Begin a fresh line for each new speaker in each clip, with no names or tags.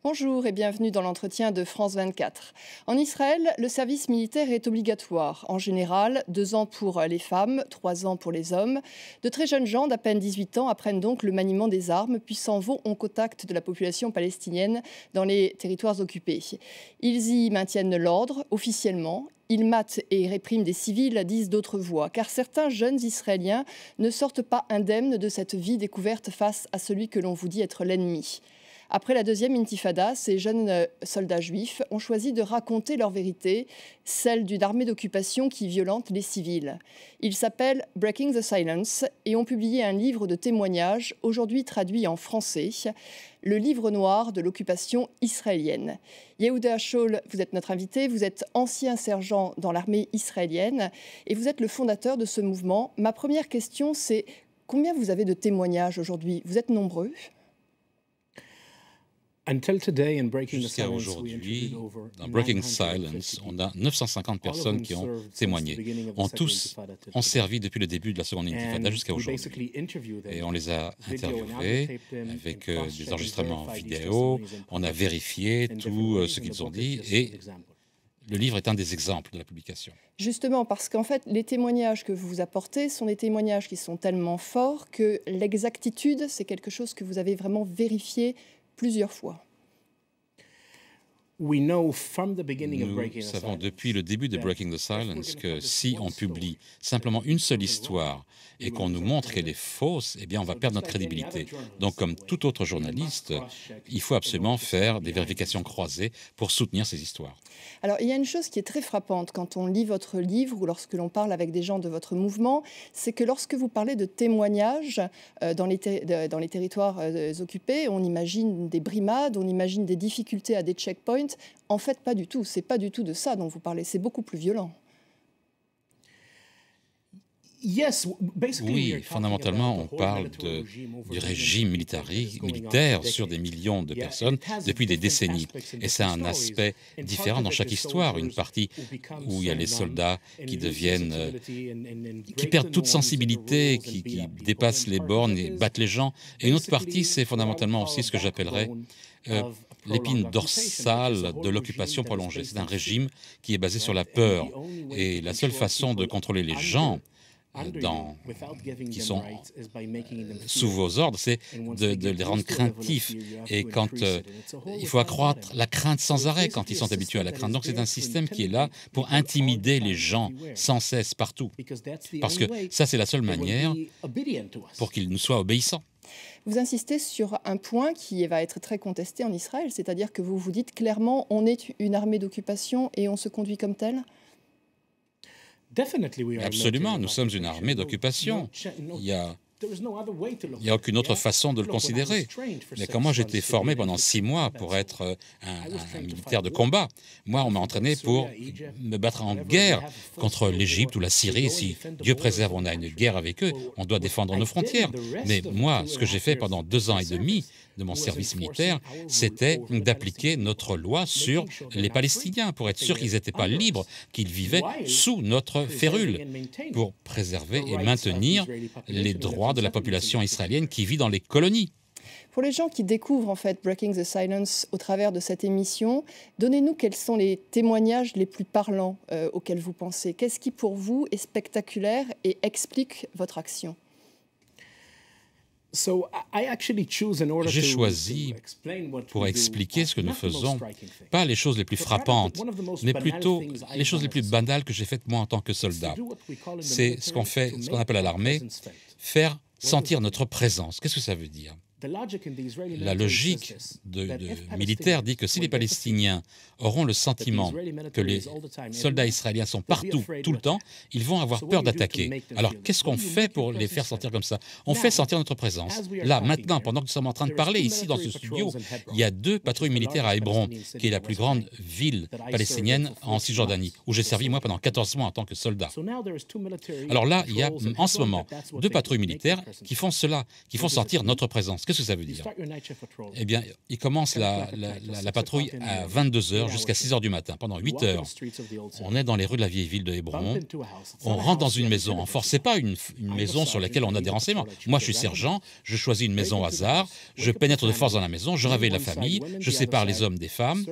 Bonjour et bienvenue dans l'entretien de France 24. En Israël, le service militaire est obligatoire. En général, 2 ans pour les femmes, 3 ans pour les hommes. De très jeunes gens d'à peine 18 ans apprennent donc le maniement des armes, puis s'en vont au contact de la population palestinienne dans les territoires occupés. Ils y maintiennent l'ordre officiellement. Ils matent et répriment des civils, disent d'autres voix, car certains jeunes Israéliens ne sortent pas indemnes de cette vie découverte face à celui que l'on vous dit être l'ennemi. Après la deuxième intifada, ces jeunes soldats juifs ont choisi de raconter leur vérité, celle d'une armée d'occupation qui violente les civils. Ils s'appellent Breaking the Silence et ont publié un livre de témoignages, aujourd'hui traduit en français, le livre noir de l'occupation israélienne. Yehuda Shaul, vous êtes notre invité, vous êtes ancien sergent dans l'armée israélienne et vous êtes le fondateur de ce mouvement. Ma première question, c'est combien vous avez de témoignages aujourd'hui? Vous êtes nombreux?
Jusqu'à aujourd'hui, dans Breaking Silence, on a 950 personnes qui ont témoigné. Tous ont servi depuis le début de la seconde intifada jusqu'à aujourd'hui. Et on les a interviewés avec des enregistrements vidéo, on a vérifié tout ce qu'ils ont dit et le livre est un des exemples de la publication.
Justement, parce qu'en fait, les témoignages que vous apportez sont des témoignages qui sont tellement forts que l'exactitude, c'est quelque chose que vous avez vraiment vérifié plusieurs fois.
Nous savons depuis le début de Breaking the Silence que si on publie simplement une seule histoire et qu'on nous montre qu'elle est fausse, eh bien on va perdre notre crédibilité. Donc comme tout autre journaliste, il faut absolument faire des vérifications croisées pour soutenir ces histoires.
Alors il y a une chose qui est très frappante quand on lit votre livre ou lorsque l'on parle avec des gens de votre mouvement, c'est que lorsque vous parlez de témoignages dans les territoires occupés, on imagine des brimades, on imagine des difficultés à des checkpoints. En fait, pas du tout. C'est pas du tout de ça dont vous parlez. C'est beaucoup plus violent.
Oui, fondamentalement, on parle du régime militaire sur des millions de personnes depuis des décennies. Et c'est un aspect différent dans chaque histoire. Une partie où il y a les soldats qui qui perdent toute sensibilité, qui dépassent les bornes et battent les gens. Et une autre partie, c'est fondamentalement aussi ce que j'appellerais l'épine dorsale de l'occupation prolongée. C'est un régime qui est basé sur la peur. Et la seule façon de contrôler les gens qui sont sous vos ordres, c'est de les rendre craintifs. Et quand il faut accroître la crainte sans arrêt quand ils sont habitués à la crainte. Donc c'est un système qui est là pour intimider les gens sans cesse, partout. Parce que ça, c'est la seule manière pour qu'ils nous soient obéissants.
Vous insistez sur un point qui va être très contesté en Israël, c'est-à-dire que vous vous dites clairement on est une armée d'occupation et on se conduit comme telle?
Absolument, nous sommes une armée d'occupation. Il n'y a aucune autre façon de le considérer. Mais quand moi j'étais formé pendant 6 mois pour être un militaire de combat, moi on m'a entraîné pour me battre en guerre contre l'Égypte ou la Syrie. Si Dieu préserve, on a une guerre avec eux, on doit défendre nos frontières. Mais moi, ce que j'ai fait pendant 2 ans et demi de mon service militaire, c'était d'appliquer notre loi sur les Palestiniens pour être sûr qu'ils n'étaient pas libres, qu'ils vivaient sous notre férule, pour préserver et maintenir les droits de la population israélienne qui vit dans les colonies.
Pour les gens qui découvrent en fait Breaking the Silence au travers de cette émission, donnez-nous quels sont les témoignages les plus parlants auxquels vous pensez. Qu'est-ce qui pour vous est spectaculaire et explique votre action?
J'ai choisi, pour expliquer ce que nous faisons, pas les choses les plus frappantes, mais plutôt les choses les plus banales que j'ai faites moi en tant que soldat. C'est ce qu'on appelle à l'armée, faire sentir notre présence. Qu'est-ce que ça veut dire? La logique militaire dit que si les Palestiniens auront le sentiment que les soldats israéliens sont partout, tout le temps, ils vont avoir peur d'attaquer. Alors, qu'est-ce qu'on fait pour les faire sentir comme ça? On fait sentir notre présence. Là, maintenant, pendant que nous sommes en train de parler, ici, dans ce studio, il y a 2 patrouilles militaires à Hébron, qui est la plus grande ville palestinienne en Cisjordanie, où j'ai servi, moi, pendant 14 mois en tant que soldat. Alors là, il y a, en ce moment, 2 patrouilles militaires qui font cela, qui font sentir notre présence. Qu'est-ce que ça veut dire? Eh bien, ils commencent la patrouille à 22 heures jusqu'à 6 heures du matin, pendant 8 heures. On est dans les rues de la vieille ville de Hébron. On rentre dans une maison en force. Ce n'est pas une maison sur laquelle on a des renseignements. Moi, je suis sergent, je choisis une maison au hasard, je pénètre de force dans la maison, je réveille la famille, je sépare les hommes des femmes,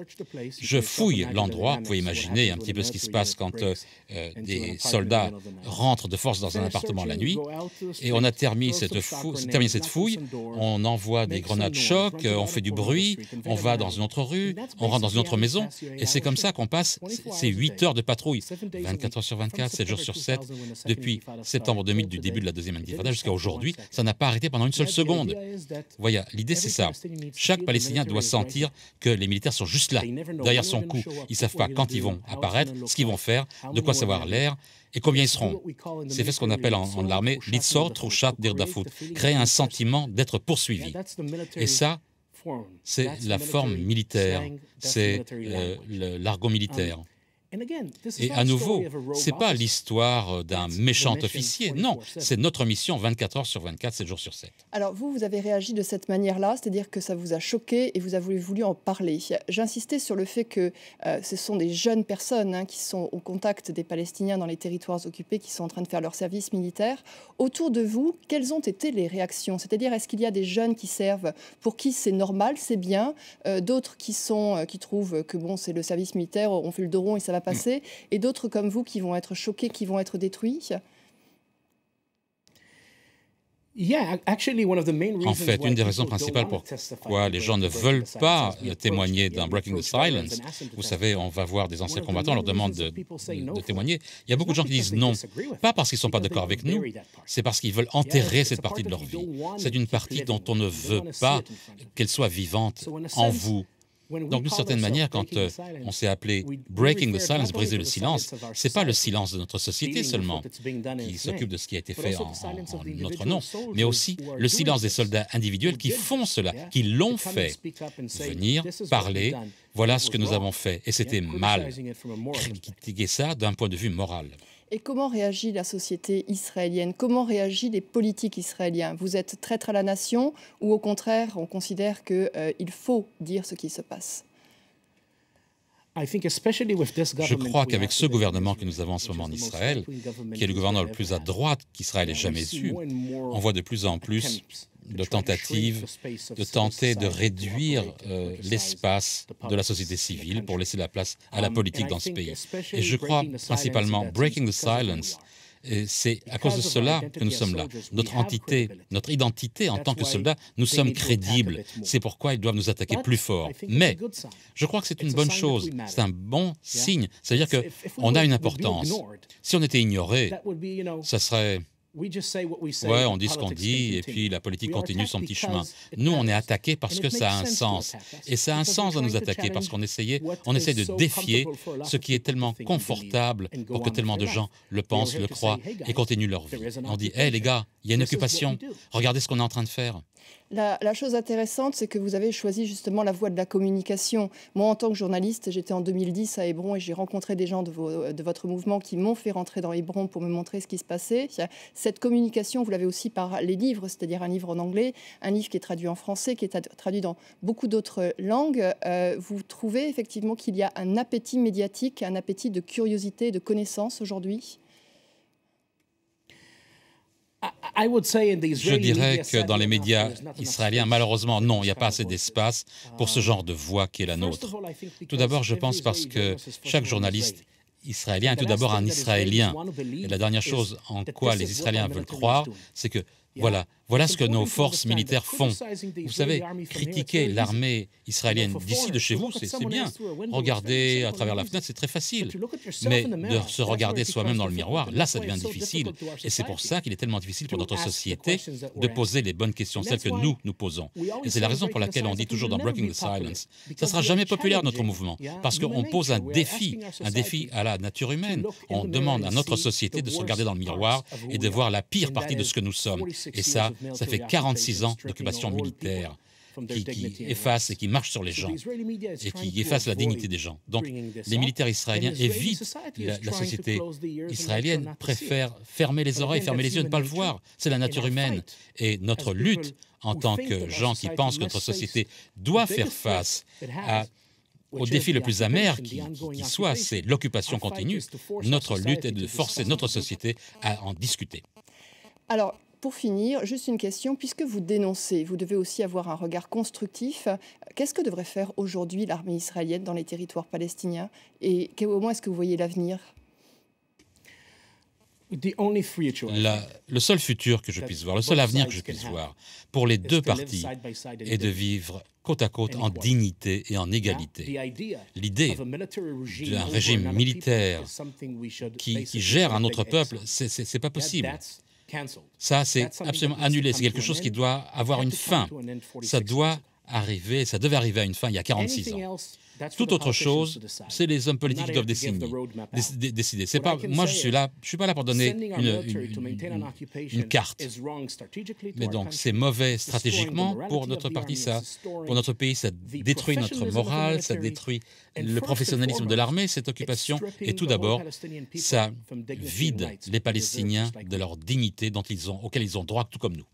je fouille l'endroit. Vous pouvez imaginer un petit peu ce qui se passe quand des soldats rentrent de force dans un appartement la nuit. Et on a terminé cette fouille, on envoie des grenades choc, on fait du bruit, on va dans une autre rue, on rentre dans une autre maison. Et c'est comme ça qu'on passe ces 8 heures de patrouille, 24 heures sur 24, 7 jours sur 7, depuis septembre 2000, du début de la deuxième intifada jusqu'à aujourd'hui. Ça n'a pas arrêté pendant une seule seconde. Voyez, l'idée c'est ça. Chaque Palestinien doit sentir que les militaires sont juste là, derrière son cou. Ils ne savent pas quand ils vont apparaître, ce qu'ils vont faire, de quoi savoir l'air et combien ils seront. C'est fait ce qu'on appelle en l'armée « litzor trushat dirdafut », créer un sentiment d'être poursuivi. Et ça, c'est la forme militaire, c'est l'argot militaire. Et à nouveau, ce n'est pas l'histoire d'un méchant officier, non, c'est notre mission 24 heures sur 24, 7 jours sur 7.
Alors vous avez réagi de cette manière-là, c'est-à-dire que ça vous a choqué et vous avez voulu en parler. J'insistais sur le fait que ce sont des jeunes personnes qui sont au contact des Palestiniens dans les territoires occupés, qui sont en train de faire leur service militaire. Autour de vous, quelles ont été les réactions? C'est-à-dire, est-ce qu'il y a des jeunes qui servent, pour qui c'est normal, c'est bien, d'autres qui trouvent que bon, c'est le service militaire, on fait le dos rond et ça va passer, et d'autres comme vous qui vont être choqués, qui vont être détruits?
En fait, une des raisons principales pourquoi les gens ne veulent pas témoigner dans Breaking the Silence, vous savez, on va voir des anciens combattants, on leur demande de témoigner. Il y a beaucoup de gens qui disent non, pas parce qu'ils ne sont pas d'accord avec nous, c'est parce qu'ils veulent enterrer cette partie de leur vie. C'est une partie dont on ne veut pas qu'elle soit vivante en vous. Donc, d'une certaine manière, quand on s'est appelé Breaking the Silence, briser le silence, ce n'est pas le silence de notre société seulement qui s'occupe de ce qui a été fait en notre nom, mais aussi le silence des soldats individuels qui font cela, qui l'ont fait. Venir, parler, voilà ce que nous avons fait. Et c'était mal. Critiquer ça d'un point de vue moral.
Et comment réagit la société israélienne? Comment réagissent les politiques israéliens? Vous êtes traître à la nation ou au contraire, on considère qu'il faut dire ce qui se passe?
Je crois qu'avec ce gouvernement que nous avons en ce moment en Israël, qui est le gouvernement le plus à droite qu'Israël ait jamais eu, on voit de plus en plus de tentatives de tenter de réduire l'espace de la société civile pour laisser la place à la politique dans ce pays. Et je crois principalement Breaking the Silence, c'est à cause de cela que nous sommes là. Notre entité, notre identité en tant que soldats, nous sommes crédibles. C'est pourquoi ils doivent nous attaquer plus fort. Mais je crois que c'est une bonne chose, c'est un bon signe. C'est-à-dire qu'on a une importance. Si on était ignoré, ça serait... Ouais, on dit ce qu'on dit et puis la politique continue son petit chemin. Nous, on est attaqués parce que ça a un sens. Et ça a un sens de nous attaquer parce qu'on essaie de défier ce qui est tellement confortable pour que tellement de gens le pensent, le croient et continuent leur vie. On dit, hé les gars, il y a une occupation, regardez ce qu'on est en train de faire.
La chose intéressante, c'est que vous avez choisi justement la voie de la communication. Moi, en tant que journaliste, j'étais en 2010 à Hébron et j'ai rencontré des gens de votre mouvement qui m'ont fait rentrer dans Hébron pour me montrer ce qui se passait. Cette communication, vous l'avez aussi par les livres, c'est-à-dire un livre en anglais, un livre qui est traduit en français, qui est traduit dans beaucoup d'autres langues. Vous trouvez effectivement qu'il y a un appétit médiatique, un appétit de curiosité, de connaissance aujourd'hui ?
Je dirais que dans les médias israéliens, malheureusement, non, il n'y a pas assez d'espace pour ce genre de voix qui est la nôtre. Tout d'abord, je pense parce que chaque journaliste israélien est tout d'abord un Israélien. Et la dernière chose en quoi les Israéliens veulent croire, c'est que voilà ce que nos forces militaires font. Vous savez, critiquer l'armée israélienne d'ici, de chez vous, c'est bien. Regarder à travers la fenêtre, c'est très facile. Mais de se regarder soi-même dans le miroir, là, ça devient difficile. Et c'est pour ça qu'il est tellement difficile pour notre société de poser les bonnes questions, celles que nous posons. Et c'est la raison pour laquelle on dit toujours dans Breaking the Silence, ça ne sera jamais populaire, notre mouvement, parce qu'on pose un défi à la nature humaine. On demande à notre société de se regarder dans le miroir et de voir la pire partie de ce que nous sommes. Et ça fait 46 ans d'occupation militaire qui efface et qui marche sur les gens et qui efface la dignité des gens. Donc, les militaires israéliens évitent, la société israélienne préfère fermer les oreilles, fermer les yeux, ne pas le voir. C'est la nature humaine. Et notre lutte en tant que gens qui pensent que notre société doit faire face au défi le plus amer qui soit, c'est l'occupation continue. Notre lutte est de forcer notre société à en discuter.
Alors, pour finir, juste une question. Puisque vous dénoncez, vous devez aussi avoir un regard constructif. Qu'est-ce que devrait faire aujourd'hui l'armée israélienne dans les territoires palestiniens? Et comment est-ce que vous voyez l'avenir?
Le seul futur que je puisse voir, le seul avenir que je puisse voir pour les deux parties est de vivre côte à côte en dignité et en égalité. L'idée d'un régime militaire qui gère un autre peuple, c'est pas possible. Ça, c'est absolument annulé. C'est quelque chose qui doit avoir une fin. Ça doit arriver, ça devait arriver à une fin il y a 46 ans. Toute autre chose, c'est les hommes politiques qui doivent décider. C'est pas, moi, je suis pas là pour donner une carte. Mais donc, c'est mauvais stratégiquement pour notre parti, pour notre pays, ça détruit notre morale, ça détruit le professionnalisme de l'armée, cette occupation. Et tout d'abord, ça vide les Palestiniens de leur dignité auquel ils ont droit, tout comme nous.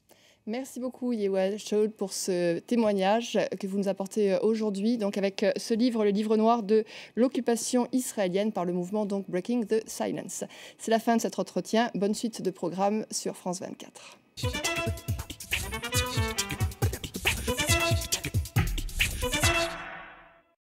Merci beaucoup, Yoav Shaul, pour ce témoignage que vous nous apportez aujourd'hui, donc avec ce livre, le livre noir de l'occupation israélienne par le mouvement donc Breaking the Silence. C'est la fin de cet entretien. Bonne suite de programme sur France 24.